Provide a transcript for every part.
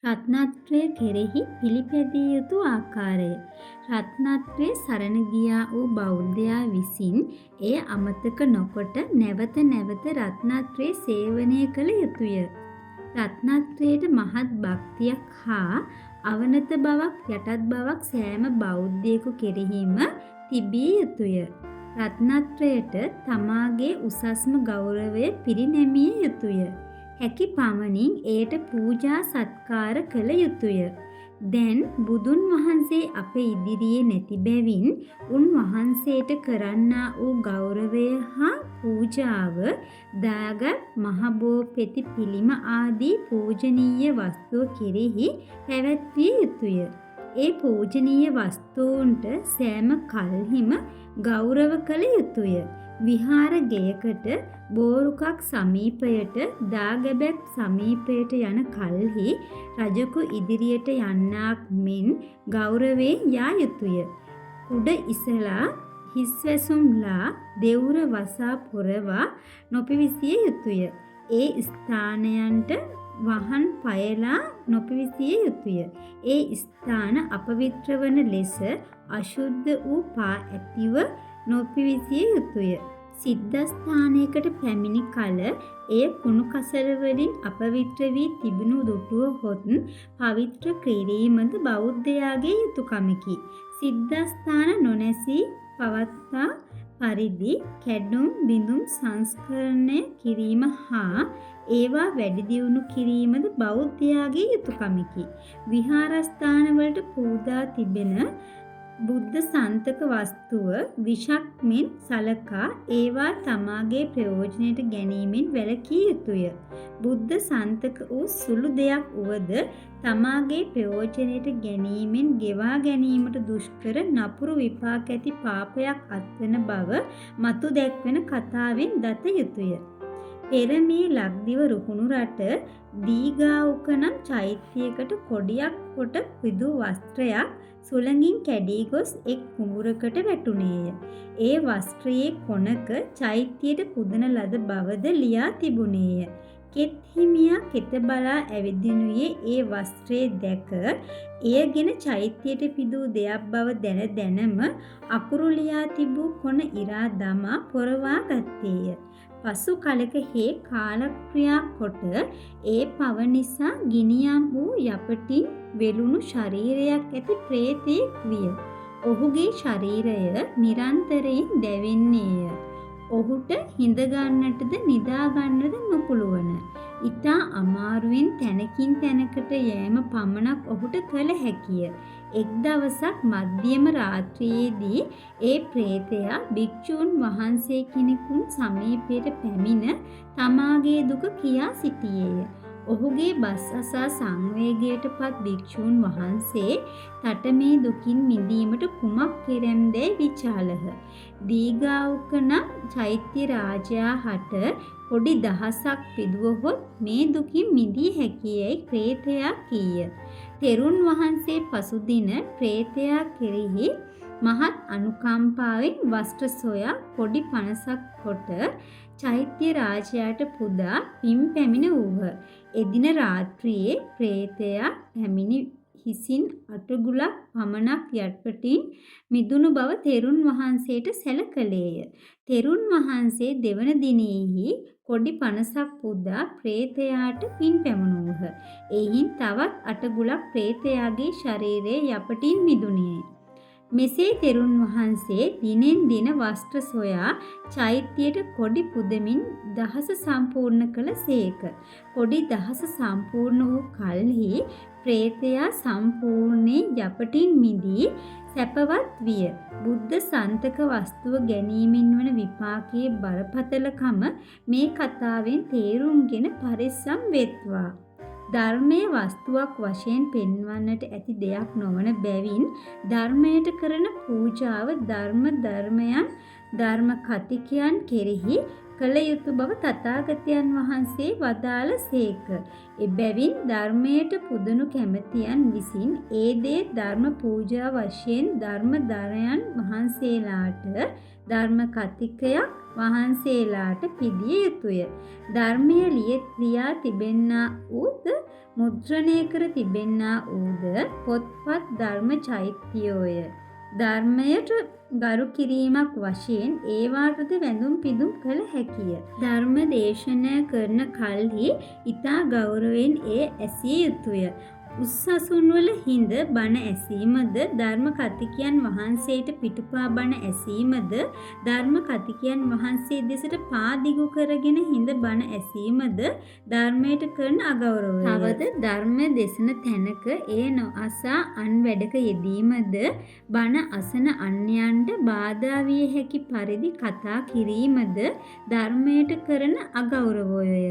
රත්නත්‍රය කෙරෙහි පිළිපැදිය යුතු ආකාරය. රත්නත්‍රය සරණ ගියා වූ බෞද්ධයා විසින් එය අමතක නොකොට නැවත නැවත රත්නත්‍රය සේවනය කළ යුතුය. රත්නත්‍රයට මහත් භක්තියක් හා අවනත බවක් යටත් බවක් සෑම බෞද්ධයෙකු කෙරෙහිම තිබිය යුතුය. රත්නත්‍රයට තමාගේ උසස්ම ගෞරවය පිරිනැමිය යුතුය. හැකි පමණින් එයට පූජා සත්කාර කළ යුතුය. දැන් බුදුන් වහන්සේ අප ඉදිරියේ නැති බැවින් උන්වහන්සේට කරන්නා වූ ගෞරවය හා පූජාව දාගත් මහබෝපෙති පිළිම ආදී පූජනීය වස්තුව කෙරෙහි පැවැත්විය යුතුය. ඒ පූජනීය වස්තුන්ට සෑම කල්හිම ගෞරව කළ යුතුය. විහාර ගෙයකට බෝරුකක් සමීපයට දාගැබක් සමීපයට යන කල්හි රජකු ඉදිරියට යන්නාක් මෙන් ගෞරවයෙන් යා යුතුය. උඩ ඉසලා හිස්වැසුම්ලා දෙවුර වසා පොරවා නොපිවිසිය යුතුය. ඒ ස්ථානයන්ට වහන් පයලා නොපිවිසිය යුතුය. ඒ ස්ථාන අපවිත්‍ර වන ලෙස අශුද්ධ වූ පා ඇතිව නොපිවිසිය යුතුය. සිද්ධස්ථානයකට පැමිණි කල එය කුණු කසල වලින් අපවිත්‍ර වී තිබුණු දුටුවහොත් පවිත්‍ර කිරීමද බෞද්ධයාගේ යුතුයකමකි. සිද්ධස්ථාන නොනැසී පවත්තා පරිදි කැඩුම් බිඳුම් සංස්කරණය කිරීම හා ඒවා වැඩි දියුණු කිරීමද බෞද්ධයාගේ යුතුයකමකි. විහාරස්ථානවලට පූජා තිබෙන බුද්ධ සන්තක වස්තුව විෂක් මෙන් සලකා ඒවා තමාගේ ප්‍රයෝජනයට ගැනීමෙන් වැළකී යුතුය. බුද්ධ සන්තක වූ සුළු දෙයක් වුවද තමාගේ ප්‍රයෝජනයට ගැනීමෙන් ගෙවා ගැනීමට දුෂ්කර නපුරු විපාක ඇති පාපයක් අත්වන බව මතු දැක්වෙන කතාවෙන් දත යුතුය. පෙර මේ ලක්දිව රුහුණු රට දීගාවුක නම් චෛත්‍යයකට කොඩියක් කොට පිදු වස්ත්‍රයක් සුළඟින් කැඩී ගොස් එක් කුඹුරකට වැටුණේය. ඒ වස්ත්‍රයේ කොනක චෛත්‍යයට පුදන ලද බවද ලියා තිබුණේය. කෙත් හිමියා කෙත බලා ඇවිදිනුයේ ඒ වස්ත්‍රයේ දැක එයගෙන චෛත්‍යයට පිදූ දෙයක් බව දැනම අකුරු ලියා තිබූ කොන ඉරා දමා පොරවා ගත්තේය. පසු කලක හේ කාලක්‍රියා කොට ඒ පව නිසා ගිනියම් වූ යපටින් වෙලුණු ශරීරයක් ඇති ප්‍රේතයෙක් විය. ඔහුගේ ශරීරය නිරන්තරයෙන් දැවෙන්නේය. ඔහුට හිඳගන්නටද නිදාගන්නද නොපුළුවන. ඉතා අමාරුවෙන් තැනකින් තැනකට යෑම පමණක් ඔහුට කළ හැකිය. එක් දවසක් මධ්‍යම රාත්‍රියේදී ඒ ප්‍රේතයා භික්ෂූන් වහන්සේ කෙනෙකුන් සමීපයට පැමිණ තමාගේ දුක කියා සිටියේය. ඔහුගේ බස් අසා සංවේගයට පත් භික්ෂූන් වහන්සේ තට මේ දුකින් මිදීමට කුමක් කෙරෙම්දැයි විචාලහ. දීගාවුක නම් චෛත්‍ය රාජයා හට කොඩි 1000ක් පිදුවහොත් මේ දුකින් මිදිය හැකියයි ප්‍රේතයා කීය. තෙරුන් වහන්සේ පසුදින ප්‍රේතයා කෙරෙහි මහත් අනුකම්පාවෙන් වස්ත්‍ර සොයා කොඩි 50ක් කොට චෛත්‍ය රාජයාට පුදා පින් පැමිණ වූහ. එදින රාත්‍රියේ ප්‍රේතයා පැමිණි හිසින් අටගුලක් පමණක් යටපටින් මිදුණු බව තෙරුන් වහන්සේට සැලකලේය. තෙරුන් වහන්සේ දෙවන දිනෙහි කොඩි 50ක් පුදා ප්‍රේතයාට පින් පැමුණූහ. එයින් තවත් අටගුලක් ප්‍රේතයාගේ ශරීරයේ යපටින් මිදුණේය. මෙසේ තෙරුන් වහන්සේ දිනෙන් දින වස්ත්‍ර සොයා චෛත්‍යයට කොඩි පුදමින් දහස සම්පූර්ණ කළ සේක. කොඩි 10 සම්පූර්ණ වූ කල්හි ප්‍රේතයා සම්පූර්ණයෙන් යපටින් මිදී සැපවත් විය. බුද්ධ සන්තක වස්තුව ගැනීමෙන් වන විපාකයේ බරපතලකම මේ කතාවෙන් තේරුම්ගෙන පරිස්සම් වෙත්වා. ධර්මයේ වස්තුවක් වශයෙන් පෙන්වන්නට ඇති දෙයක් නොවන බැවින් ධර්මයට කරන පූජාව ධර්මයන් ධර්ම කතිකයන් කෙරෙහි කළ යුතු බව තථාගතයන් වහන්සේ වදාළ සේක. එබැවින් ධර්මයට පුදනු කැමැතියන් විසින් ඒ දේ ධර්ම පූජා වශයෙන් ධර්මදරයන් වහන්සේලාට ධර්ම කතිකයක් වහන්සේලාට පිදිය යුතුය. ධර්මයේ ලියා තිබෙන්නා වූද මුද්‍රණය කර තිබෙන්නා වූද පොත්පත් ධර්ම චෛත්‍යෝය. ධර්මයට ගරු කිරීමක් වශයෙන් ඒවාටද වැඳුම් පිදුම් කළ හැකිය. ධර්ම දේශනය කරන කල්හි ඊතා ගෞරවයෙන් ඒ ඇසිය යුතුය. උස්සසුන් වල හිඳ බණ ඇසීමද ධර්ම කතිකයන් වහන්සේට පිටුපා බණ ඇසීමද ධර්ම කතිකයන් වහන්සේ දෙසට පා දිගු කරගෙන හිඳ බණ ඇසීමද ධර්මයට කරන අගෞරවය. තවද ධර්ම දෙසන තැනක ඒ නොඅසා අන් වැඩක යෙදීමද බණ අසන අන්‍යයන්ට බාධා විය හැකි පරිදි කතා කිරීමද ධර්මයට කරන අගෞරවය.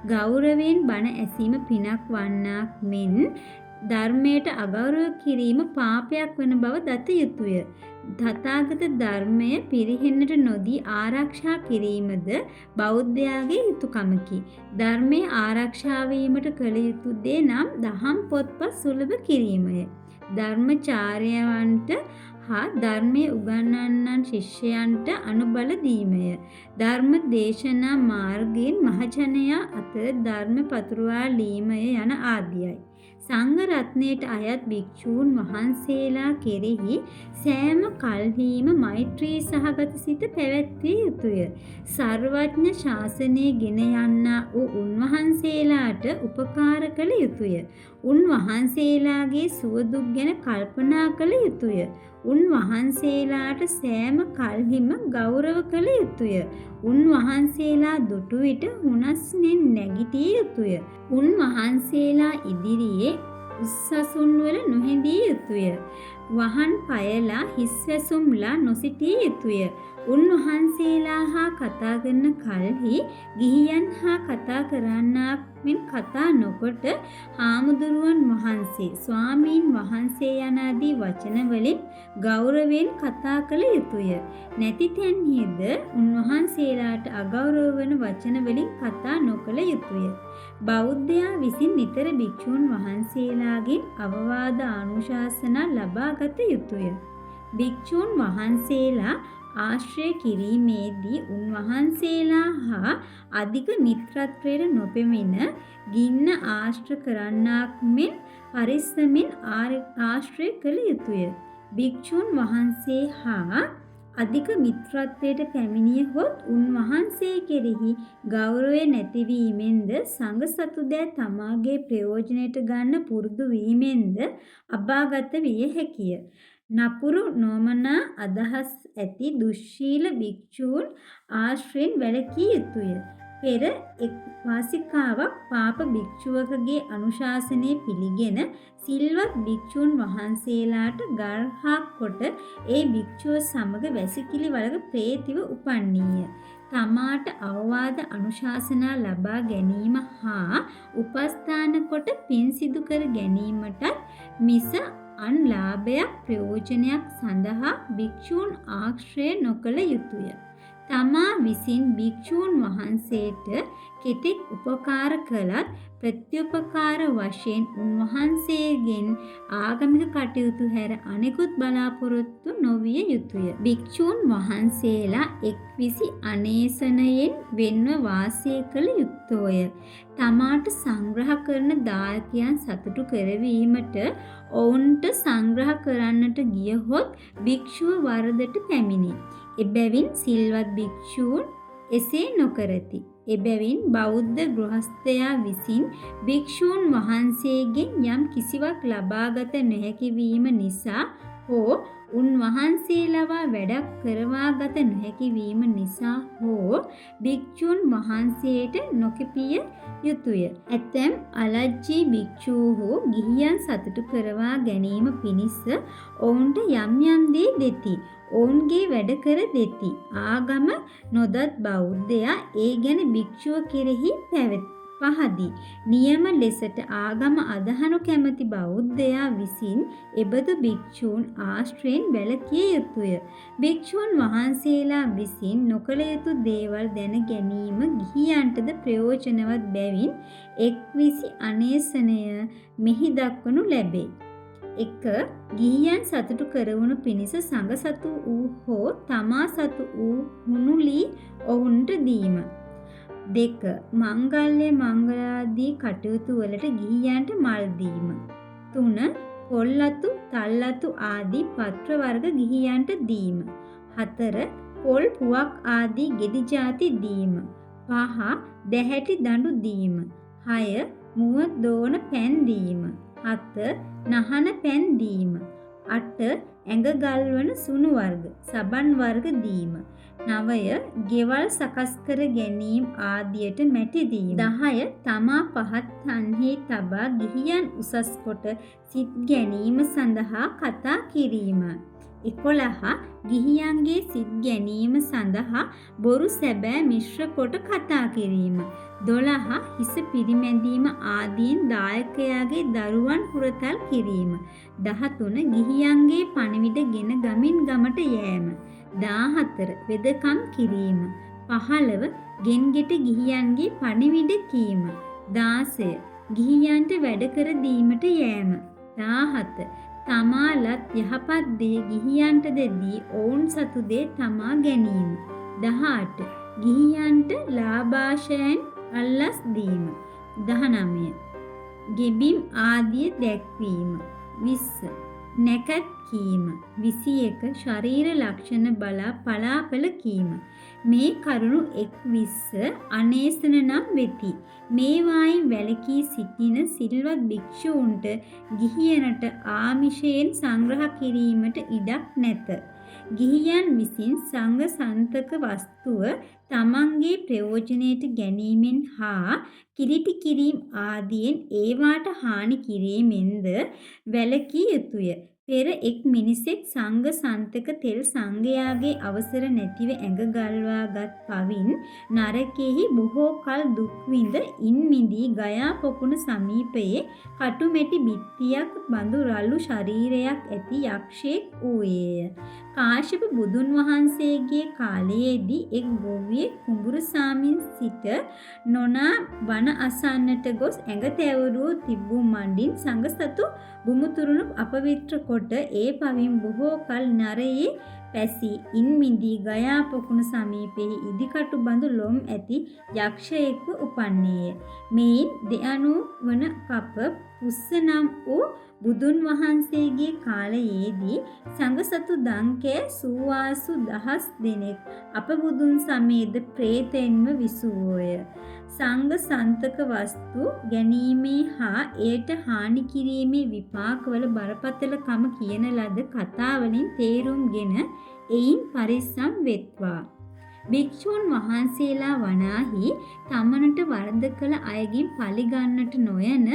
ගෞරවයෙන් බණ ඇසීම පිනක් වන්නාක් මෙන් ධර්මයට අගෞරව කිරීම පාපයක් වන බව දත යුතුය. තථාගත ධර්මය පිරිහෙන්නට නොදී ආරක්ෂා කිරීමද බෞද්ධයාගේ යුතුයකමකි. ධර්මයේ ආරක්ෂා වීමට කළ යුතු දේ නම් දහම් පොත්පත් සුලභ කිරීමය. ධර්මචාර්යවන්ට හා ධර්මයේ උගන්වන්නන් ශිෂ්‍යයන්ට අනුබල දීමය. ධර්ම දේශනා මාර්ගයෙන් මහජනයා අතර ධර්ම පතුරවාලීමය යන ආදියයි. සංඝ රත්නයට අයත් භික්ෂූන් වහන්සේලා කෙරෙහි සෑම කල්හිම මෛත්‍රී සහගත සිත පැවැත්විය යුතුය. සර්වඥ ශාසනය ගෙන යන්නා වූ උන්වහන්සේලාට උපකාර කළ යුතුය. උන්වහන්සේලාගේ සුවදුක් ගැන කල්පනා කළ යුතුය. උන්වහන්සේලාට සෑම කල්හිම ගෞරව කළ යුතුය. උන්වහන්සේලා දුටු විට හුනස්නෙන් නැගිටිය යුතුය. උන්වහන්සේලා ඉදිරියේ උස්සසුන් වල නොහැඳිය යුතුය. වහන් පයලා හිස්වැසුම්ලා නොසිටිය යුතුය. උන්වහන්සේලා හා කතා කරන කල්හි ගිහියන් හා කතා කරන්නාක් මෙන් කතා නොකොට හාමුදුරුවන් වහන්සේ ස්වාමීන් වහන්සේ යනාදී වචන වලින් ගෞරවයෙන් කතා කළ යුතුය. නැති තැන්හිද උන්වහන්සේලාට අගෞරව වන වචන වලින් කතා නොකළ යුතුය. බෞද්ධයා විසින් නිතර භික්ෂූන් වහන්සේලාගෙන් අවවාද අනුශාසනා ලබා ගත යුතුය. භික්ෂූන් වහන්සේලා ආශ්‍රය කිරීමේදී උන්වහන්සේලා හා අධික මිත්‍රත්වයට නොපෙමින ගින්න ආශ්‍රය කරන්නාක් මෙන් පරිස්සමින් ආශ්‍රය කළ යුතුය. භික්ෂූන් වහන්සේ හා අධික මිත්‍රත්වයට පැමිණියහොත් උන්වහන්සේ කෙරෙහි ගෞරවය නැතිවීමෙන්ද සංඝ සතුදෑ තමාගේ ප්‍රයෝජනයට ගන්න පුරුදු වීමෙන්ද අපාගත විය හැකිය. නපුරු නොමනා අදහස් ඇති දුස්සීල භික්ෂූන් ආශ්‍රයෙන් වැළකී යුතුය. පෙර එක් වාසිකාවක් පාප භික්ෂුවකගේ අනුශාසනය පිළිගෙන සිල්වත් භික්ෂූන් වහන්සේලාට ගර්හක් කොට ඒ භික්ෂුව සමග වැසිකිලි වලක ප්‍රේතිව උපන්නීය. තමාට අවවාද අනුශාසනා ලබා ගැනීම හා උපස්ථාන කොට පින් සිදු කර ගැනීමටත් මිස අන් ලාභයක් ප්‍රයෝජනයක් සඳහා භික්ෂූන් ආශ්‍රය නොකළ යුතුය. තමා විසින් භික්ෂූන් වහන්සේට කෙතෙක් උපකාර කළත් ප්‍රත්‍යුපකාර වශයෙන් උන්වහන්සේගෙන් ආගමික කටයුතු හැර අනෙකුත් බලාපොරොත්තු නොවිය යුතුය. භික්ෂූන් වහන්සේලා එක්විසි අනේසනයෙන් වෙන්ව වාසය කළ යුත්තෝය. තමාට සංග්‍රහ කරන දායකයන් සතුටු කරවීමට ඔවුන්ට සංග්‍රහ කරන්නට ගියහොත් භික්ෂුව වරදට පැමිණේ. එබැවින් සිල්වත් භික්ෂූන් එසේ නොකරති. එබැවින් බෞද්ධ ගෘහස්ථයා විසින් භික්ෂූන් වහන්සේගෙන් යම් කිසිවක් ලබාගත නොහැකි වීම නිසා හෝ උන්වහන්සේලව වැඩක් කරවාගත නොහැකි වීම නිසා හෝ භික්ෂූන් වහන්සේට නොකැපිය යුතුය. ඇතැම් අලජ්ජී භික්ෂූහු ගිහියන් සතුටු කරවා ගැනීම පිණිස ඔවුන්ට යම් යම් දේ දෙති. ඔවුන්ගේ වැඩ කර දෙති. ආගම නොදත් බෞද්ධයා ඒ ගැන භික්ෂුව කෙරෙහි පහදී. නියම ලෙසට ආගම අදහනු කැමති බෞද්ධයා විසින් එබඳු භික්ෂූන් ආශ්‍රයෙන් වැළකිය යුතුය. භික්ෂූන් වහන්සේලා විසින් නොකළ යුතු දේවල් දැන ගැනීම ගිහියන්ටද ප්‍රයෝජනවත් බැවින් එක්විසි අනේසනය මෙහි දක්වනු ලැබේ. එක ගිහියන් සතුටු කරවනු පිණිස සංඝ සතු වූ හෝ තමා සතු වූ හුනුලී ඔවුන්ට දීම. 2. මංගල්‍ය මංගලාදී කටයුතු වලට ගිහියන්ට මල් දීම. 3. පොල්ලතු තල්ලතු ආදී පත්‍ර වර්ග ගිහියන්ට දීම. 4. පොල් පුවක් ආදී ගෙඩි ಜಾති දීම. 5. දැහැටි දඬු දීම. 6. මුව දෝන පැන් දීම. 7. නහන පැන් දීම. 8. ඇඟ ගල්වන සුණු වර්ග සබන් වර්ග දීම. 9. ගෙවල් සකස් කර ගැනීම ආදියට මැටි දීම. 10. තමා පහත් තන්හි තබා ගිහියන් උසස් කොට සිත් ගැනීම සඳහා කතා කිරීම. 11. ගිහියන්ගේ සිත් ගැනීම සඳහා බොරු සැබෑ මිශ්‍ර කොට කතා කිරීම. 12. හිස පිරිමැදීම ආදීන් දායකයාගේ දරුවන් හුරතල් කිරීම. 13. ගිහියන්ගේ පණිවිඩ ගෙන ගමින් ගමට යෑම. 14. වෙදකම් කිරීම. 15. ගෙන්ගෙට ගිහියන්ගේ පණිවිඩ කීම. 16. ගිහියන්ට වැඩ කර දීමට යෑම. 17. තමාලත් යහපත් දේ ගිහියන්ට දෙදී ඔවුන් සතු දේ තමා ගැනීම. 18. ගිහියන්ට ලාභාශයෙන් අල්ලස් දීම. 19. ගෙබිම් ආදිය දැක්වීම. 20. නැකත් කීම. 21. ශරීර ලක්ෂණ බලා පලාපල කීම. මේ කරුණු 20 අනේසන නම් වෙති. මේවායින් වැළකී සිටින සිල්වත් භික්ෂූන්ට ගිහියනට ආමිෂයෙන් සංග්‍රහ කිරීමට ඉඩක් නැත. ගිහියන් විසින් සංඝ සන්තක වස්තුව තමන්ගේ ප්‍රයෝජනයට ගැනීමෙන් හා කිලිටි කිරීම ආදියෙන් ඒවාට හානි කිරීමෙන්ද වැළකී යුතුය. පෙර එක් මිනිසෙක් සංඝ සන්තක තෙල් සංඝයාගේ අවසර නැතිව ඇඟ ගල්වාගත් පවින් නරකයෙහි බොහෝ කල් දුක් විඳ ඉන් මිදී ගයා පොකුණ සමීපයේ කටුමැටි බිත්තියක් බඳු රළු ශරීරයක් ඇති යක්ෂයෙක් වූයේය. කාශ්‍යප බුදුන් වහන්සේගේ කාලයේදී එක් ගොවියෙක් කුඹුරු සාමින් සිට නොනා වන අසන්නට ගොස් ඇඟ තැවරූ තිබූ මණ්ඩින් සංඝ සතු බුමුතුරුණු අපවිත්‍ර කොට ඒ පවින් බොහෝ කල නරයේ පැසී ඉන් මිදී ගයා පොකුණ සමීපයේ ඉදිකටු බඳු ලොම් ඇති යක්ෂයෙක්ව උපන්නේය. මෙයින් දෙඅණු වන කප පුස්ස නම් වූ බුදුන් වහන්සේගේ කාලයේදී සංඝ සතු දංකේ සූවාසු දහස් දෙනෙක් අප බුදුන් සමේත ප්‍රේතෙන්ව විසුවෝය. සංඝ සන්තක වස්තු ගැනීමේ හා එයට හානි කිරීමේ විපාකවල බරපතලකම කියන ලද කතාවලින් තේරුම්ගෙන එයින් පරිස්සම් වෙත්වා. භික්ෂූන් වහන්සේලා වනාහි තමනට වරද කළ අයගෙන් පලිගන්නට නොයන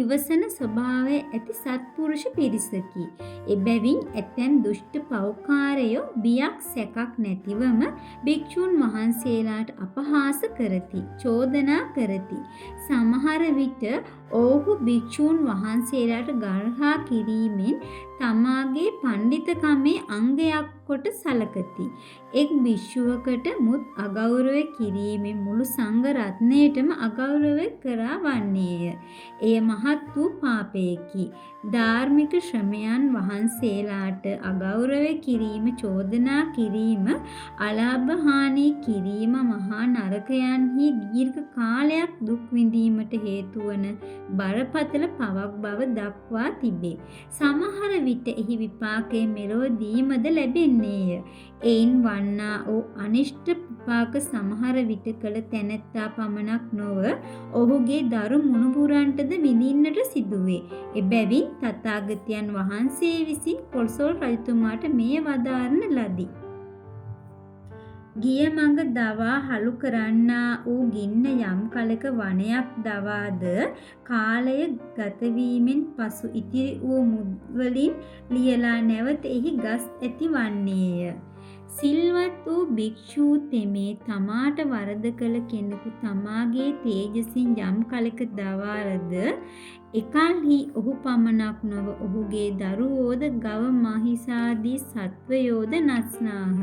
ඉවසන ස්වභාවය ඇති සත්පුරුෂ පිරිසකි. එබැවින් ඇතැම් දුෂ්ට පෞකාරයෝ බියක් සැකක් නැතිවම භික්ෂූන් වහන්සේලාට අපහාස කරති, චෝදනා කරති. සමහර විට ඔවුහු භික්ෂූන් වහන්සේලාට ගර්හා කිරීමෙන් තමාගේ පණ්ඩිතකමේ අංගයක් කොට සලකති. එක් භික්ෂුවකට මුත් අගෞරව කිරීමෙන් මුළු සංඝ රත්නයටම අගෞරව කරා වන්නේය. එය මහත් වූ පාපයකි. ධාර්මික ශ්‍රමයන් වහන්සේලාට අගෞරව කිරීම, චෝදනා කිරීම, අලාභ හානි කිරීම මහා නරකයන්හි දීර්ඝ කාලයක් දුක් විඳීමට හේතු වන බරපතල පවක් බව දක්වා තිබේ. සමහර විට එහි විපාකයේ මෙලොවදීමද ලැබෙන්නේය. එයින් වන්නා වූ අනිෂ්ට විපාක සමහර විට කළ තැනැත්තා පමණක් නොව ඔහුගේ දරු මුණුබුරන්ටද විඳින්නට සිදුවේ. එබැවින් තථාගතයන් වහන්සේ විසින් කොසොල් රජතුමාට මේ වදාරන ලදී. ගිය මඟ දවා හලු කරන්නා වූ ගින්න යම් කලක වනයක් දවාද කාලය ගතවීමෙන් පසු ඉතිරි වූ මුද්වලින් ලියලා නැවත එහි ගස් ඇති වන්නේය. සිල්වත් වූ භික්ෂූ තෙමේ තමාට වරද කළ කෙනෙකු තමාගේ තේජසින් යම් කලක දවාලද එකල්හි ඔහු පමණක් නොව ඔහුගේ දරුවෝද ගව මහිසාදී සත්වයෝද නස්නාහ.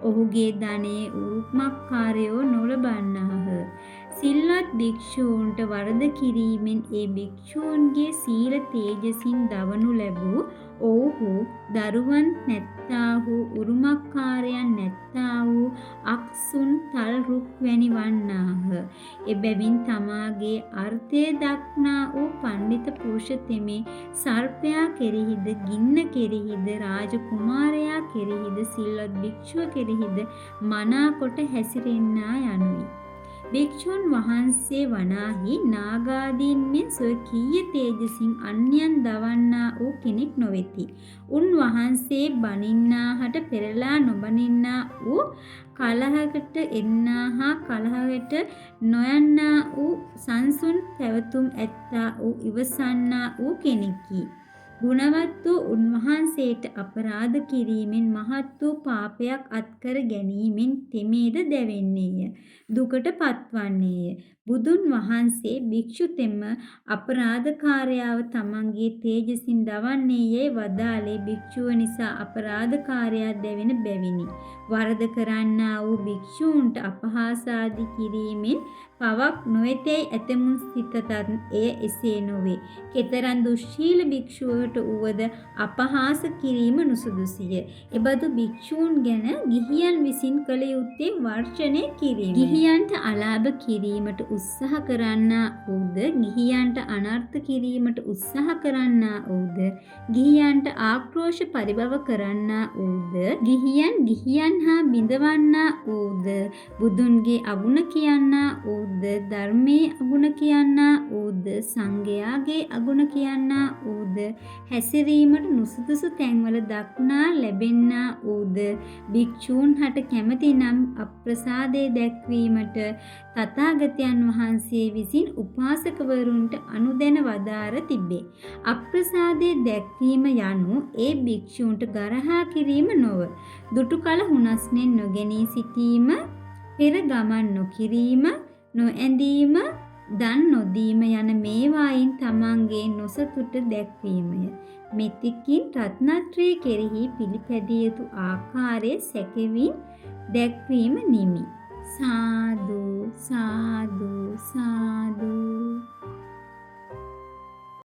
ඔහුගේ ධනයේ උරුමකාරයෝ නොලබන්නාහ. සිල්වත් භික්ෂූන්ට වරද කිරීමෙන් ඒ භික්ෂූන්ගේ සීල තේජසින් දවනු ලැබූ ඔව්හු දරුවන් නැත්තාහු උරුමකාරයන් නැත්තාහු අක්සුන් තල් රුක් වැනි වන්නාහ. එබැවින් තමාගේ අර්ථය දක්නා වූ පණ්ඩිත පුරුෂ තෙමේ සර්පයා කෙරෙහිද ගින්න කෙරෙහිද රාජකුමාරයා කෙරෙහිද සිල්වත් භික්ෂුව කෙරෙහිද මනාකොට හැසිරෙන්නා යනුයි. භික්ෂුන් වහන්සේ වනාහි නාගාදීන් මෙන් ස්වකීය තේජසින් අන්‍යයන් දවන්නා වූ කෙනෙක් නොවෙති. උන්වහන්සේ බනින්නාහට පෙරලා නොබනින්නා වූ කලහකට එන්නා හා කලහකට නොයන්නා වූ සංසුන් පැවතුම් ඇත්තා වූ ඉවසන්නා වූ කෙනෙකි. ගුණවත් වූ උන්වහන්සේට අපරාධ කිරීමෙන් මහත් වූ පාපයක් අත්කර ගැනීමෙන් තෙමේද දැවෙන්නේය. දුකට පත්වන්නේය. බුදුන් වහන්සේ භික්ෂු තෙම අපරාධකාරයාව තමන්ගේ තේජසින් දවන්නේ යැයි වදාළේ භික්ෂුව නිසා අපරාධකාරයා දැවෙන බැවිනි. වරද කරන්නා වූ භික්ෂූන්ට අපහාසාදි කිරීමෙන් පවක් නොවෙතැයි ඇතමුන් සිතතත් එය එසේ නොවේ. කෙතරම් දුශ්ශීල භික්ෂුවට වුවද අපහාස කිරීම නුසුදුසුය. එබඳු භික්ෂූන් ගැන ගිහියන් විසින් කළ යුත්තේ වර්ජනය කිරීම. ගිහියන්ට අලාභ කිරීමට උත්සාහ කරන්නා වූද ගිහියන්ට අනර්ථ කිරීමට උත්සාහ කරන්නා වූද ගිහියන්ට ආක්‍රෝෂ පරිභව කරන්නා වූද ගිහියන් හා බිඳවන්නා වූද බුදුන්ගේ අගුණ කියන්නා වූද ධර්මයේ අගුණ කියන්නා වූද සංඝයාගේ අගුණ කියන්නා වූද හැසිරීමට නුසුදුසු තැන්වල දක්නා ලැබෙන්නා වූද භික්ෂූන් හට කැමති නම් අප්‍රසාදය දැක්වීමට තථාගතයන් වහන්සේ විසින් උපාසකවරුන්ට අනුදැන වදාර තිබේ. අප්‍රසාදය දැක්වීම යනු ඒ භික්ෂූන්ට ගරහා කිරීම නොව. දුටු කල හුනස්නෙන් නොගැනී සිටීම, පෙර ගමන් නොකිරීම, නොඇඳීම, දන් නොදීම යන මේවායින් තමන්ගේ නොසතුට දැක්වීමය. මෙතෙකින් රත්නත්‍රය කෙරෙහි පිළිපැදිය යුතු ආකාරය සැකෙවින් දැක්වීම නිමි. සාදු සාදු සාදු